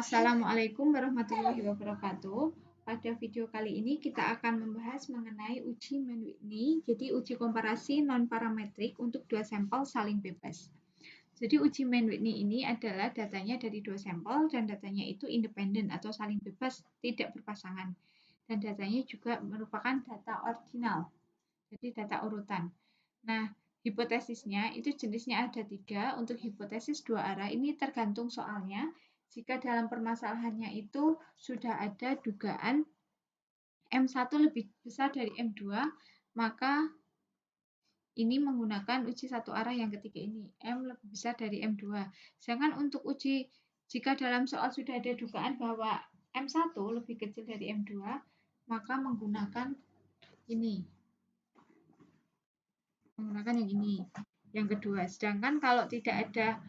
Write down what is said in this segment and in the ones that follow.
Assalamualaikum warahmatullahi wabarakatuh. Pada video kali ini kita akan membahas mengenai uji Mann-Whitney, jadi uji komparasi non-parametrik untuk dua sampel saling bebas. Jadi uji Mann-Whitney ini adalah datanya dari dua sampel dan datanya itu independen atau saling bebas, tidak berpasangan. Dan datanya juga merupakan data ordinal, jadi data urutan. Nah, hipotesisnya itu jenisnya ada 3. Untuk hipotesis dua arah ini tergantung soalnya. Jika dalam permasalahannya itu sudah ada dugaan M1 lebih besar dari M2, maka ini menggunakan uji satu arah yang ketiga ini, M lebih besar dari M2. Sedangkan untuk uji jika dalam soal sudah ada dugaan bahwa M1 lebih kecil dari M2, maka menggunakan ini. Menggunakan yang ini, yang kedua. Sedangkan kalau tidak ada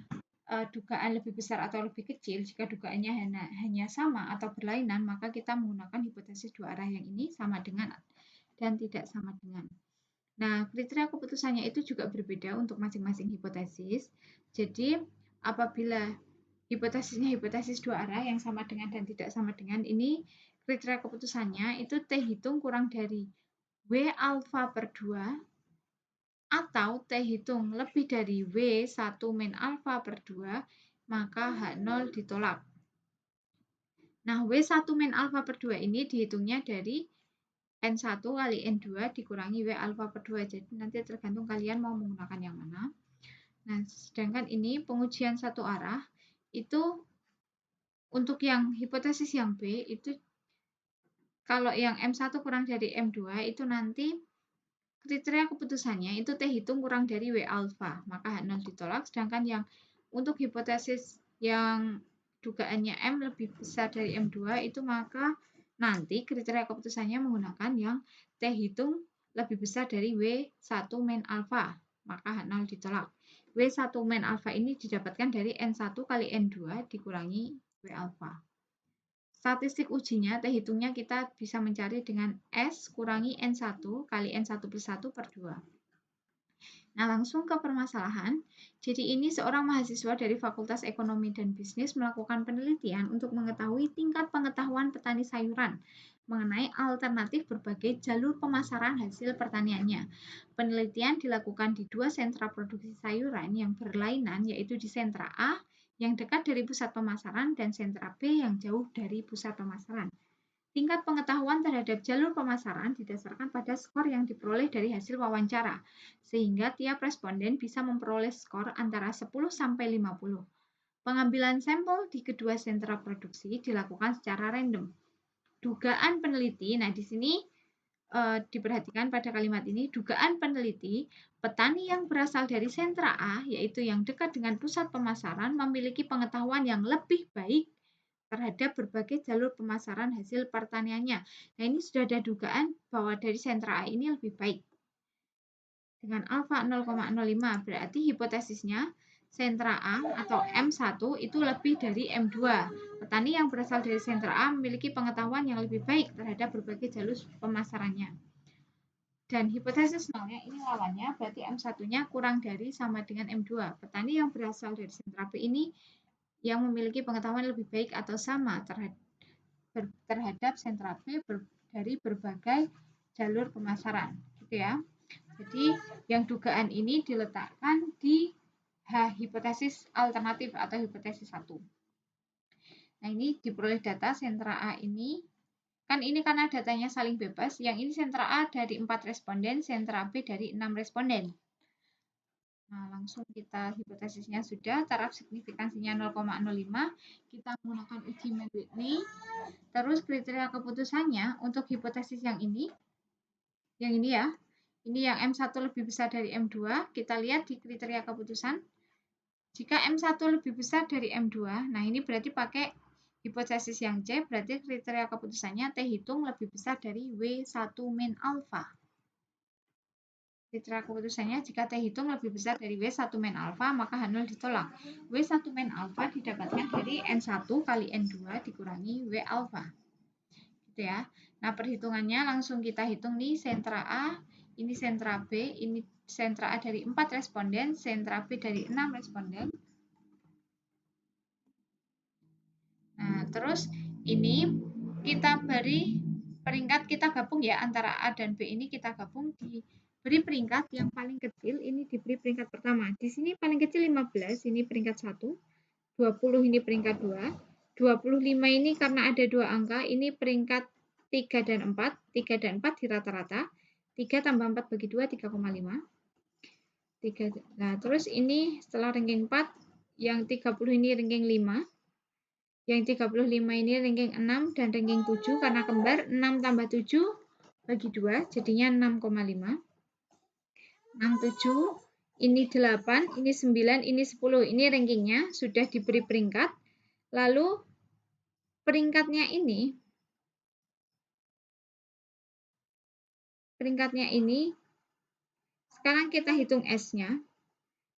dugaan lebih besar atau lebih kecil, jika dugaannya hanya sama atau berlainan, maka kita menggunakan hipotesis dua arah yang ini sama dengan dan tidak sama dengan. Nah, kriteria keputusannya itu juga berbeda untuk masing-masing hipotesis. Jadi, apabila hipotesisnya hipotesis dua arah yang sama dengan dan tidak sama dengan, ini kriteria keputusannya itu T hitung kurang dari W alfa per 2 atau T hitung lebih dari W1 min alfa per 2, maka H0 ditolak. Nah, W1 min alfa per 2 ini dihitungnya dari N1 kali N2 dikurangi W alfa per 2. Jadi nanti tergantung kalian mau menggunakan yang mana. Nah, sedangkan ini pengujian satu arah, itu untuk yang hipotesis yang B, itu kalau yang M1 kurang dari M2, itu nanti kriteria keputusannya itu T hitung kurang dari W alfa, maka H0 ditolak. Sedangkan yang untuk hipotesis yang dugaannya M lebih besar dari M2 itu maka nanti kriteria keputusannya menggunakan yang T hitung lebih besar dari W1 min alfa, maka H0 ditolak. W1 min alfa ini didapatkan dari N1 kali N2 dikurangi W alfa. Statistik ujinya, T hitungnya kita bisa mencari dengan S kurangi N1 kali N1 plus 1 per 2. Nah, langsung ke permasalahan. Jadi ini seorang mahasiswa dari Fakultas Ekonomi dan Bisnis melakukan penelitian untuk mengetahui tingkat pengetahuan petani sayuran mengenai alternatif berbagai jalur pemasaran hasil pertaniannya. Penelitian dilakukan di dua sentra produksi sayuran yang berlainan, yaitu di sentra A yang dekat dari pusat pemasaran dan sentra B yang jauh dari pusat pemasaran. Tingkat pengetahuan terhadap jalur pemasaran didasarkan pada skor yang diperoleh dari hasil wawancara, sehingga tiap responden bisa memperoleh skor antara 10 sampai 50. Pengambilan sampel di kedua sentra produksi dilakukan secara random. Dugaan peneliti, nah di sini diperhatikan pada kalimat ini, dugaan peneliti, petani yang berasal dari sentra A, yaitu yang dekat dengan pusat pemasaran, memiliki pengetahuan yang lebih baik terhadap berbagai jalur pemasaran hasil pertaniannya. Nah, ini sudah ada dugaan bahwa dari sentra A ini lebih baik. Dengan alfa 0,05, berarti hipotesisnya sentra A atau M1 itu lebih dari M2. Petani yang berasal dari sentra A memiliki pengetahuan yang lebih baik terhadap berbagai jalur pemasarannya. Dan hipotesis nolnya ini lawannya, berarti M1-nya kurang dari sama dengan M2. Petani yang berasal dari sentra B ini yang memiliki pengetahuan lebih baik atau sama terhadap sentra B dari berbagai jalur pemasaran, gitu ya. Jadi yang dugaan ini diletakkan di hipotesis alternatif atau hipotesis 1. Nah, ini diperoleh data sentra A ini. Kan ini karena datanya saling bebas, yang ini sentra A dari 4 responden, sentra B dari 6 responden. Nah, langsung kita hipotesisnya sudah, taraf signifikansinya 0,05, kita menggunakan uji Mann-Whitney. Terus kriteria keputusannya untuk hipotesis yang ini ya, ini yang M1 lebih besar dari M2, kita lihat di kriteria keputusan. Jika M1 lebih besar dari M2, nah ini berarti pakai hipotesis yang C, berarti kriteria keputusannya T hitung lebih besar dari W1 min alfa. Kriteria keputusannya jika T hitung lebih besar dari W1 min alfa, maka H0 ditolak. W1 min alfa didapatkan dari N1 kali N2 dikurangi W alfa. Gitu ya. Nah, perhitungannya langsung kita hitung nih, sentra A, ini sentra B, ini sentra A dari 4 responden, sentra B dari 6 responden. Nah, terus ini kita beri peringkat, kita gabung ya antara A dan B ini kita gabung, diberi peringkat yang paling kecil ini diberi peringkat pertama. Di sini paling kecil 15, ini peringkat 1, 20 ini peringkat 2, 25 ini karena ada dua angka, ini peringkat 3 dan 4, 3 dan 4 di rata-rata, 3 tambah 4 bagi 2, 3,5. Nah, terus ini setelah ranking 4, yang 30 ini ranking 5, yang 35 ini ranking 6 dan ranking 7 karena kembar, 6 tambah 7 bagi 2 jadinya 6,5. 67, ini 8, ini 9, ini 10. Ini rankingnya sudah diberi peringkat. Lalu peringkatnya ini sekarang kita hitung S-nya.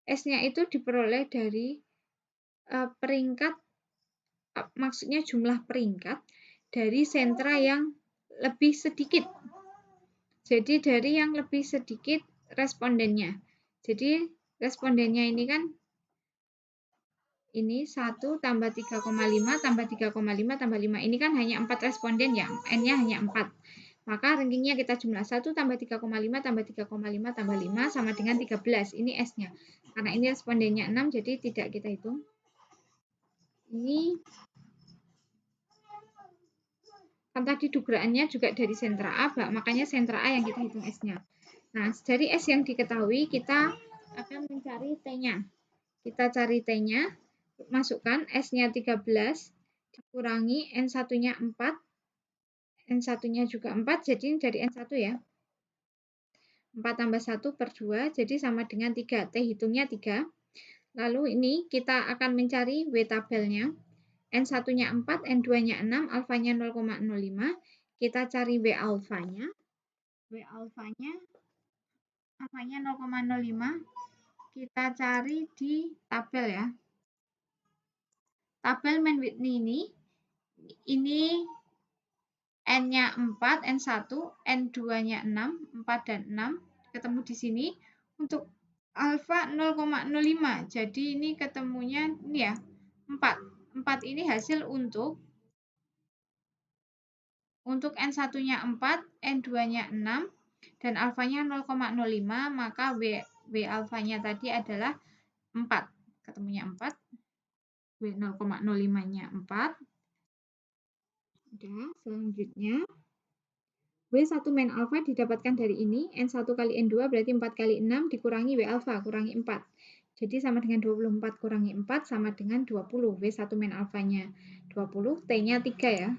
S-nya itu diperoleh dari peringkat, maksudnya jumlah peringkat dari sentra yang lebih sedikit. Jadi dari yang lebih sedikit respondennya. Jadi respondennya ini kan ini 1 tambah 3,5 tambah 3,5 tambah 5. Ini kan hanya 4 responden ya, N-nya hanya 4. Maka rankingnya kita jumlah 1 tambah 3,5 tambah 3,5 tambah 5 sama dengan 13. Ini S-nya. Karena ini respondennya 6, jadi tidak kita hitung. Ini kan tadi dugaannya juga dari sentra A, makanya sentra A yang kita hitung S-nya. Nah, dari S yang diketahui, kita akan mencari T-nya. Kita cari T-nya, masukkan S-nya 13, dikurangi N1-nya 4, N1-nya juga 4, jadi dari N1 ya. 4 tambah 1 per 2, jadi sama dengan 3. T hitungnya 3. Lalu ini kita akan mencari W tabelnya. N1-nya 4, N2-nya 6, alfanya 0,05. Kita cari W alfanya. W alfanya 0,05. Kita cari di tabel ya. Tabel Mann Whitney ini N-nya 4, N1, N2-nya 6, 4 dan 6 ketemu di sini. Untuk alfa 0,05. Jadi ini ketemunya ini ya, 4. 4 ini hasil untuk N1-nya 4, N2-nya 6 dan alfanya 0,05, maka W alfanya tadi adalah 4. Ketemunya 4. W 0,05-nya 4. Udah, selanjutnya W1 min alfa didapatkan dari ini, N1 kali N2 berarti 4 kali 6 dikurangi W alfa, kurangi 4. Jadi sama dengan 24 kurangi 4 sama dengan 20. W1 min alfanya 20, T-nya 3 ya.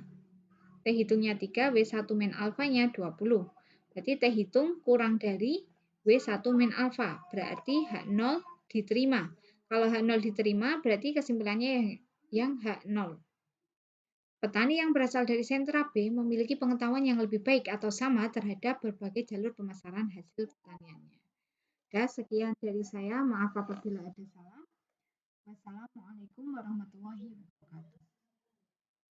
T hitungnya 3, W1 min alfanya 20. Berarti T hitung kurang dari W1 min alfa, berarti H0 diterima. Kalau H0 diterima, berarti kesimpulannya yang H0. Petani yang berasal dari sentra B memiliki pengetahuan yang lebih baik atau sama terhadap berbagai jalur pemasaran hasil pertaniannya. Dan sekian dari saya, maaf apabila ada salah. Wassalamualaikum warahmatullahi wabarakatuh.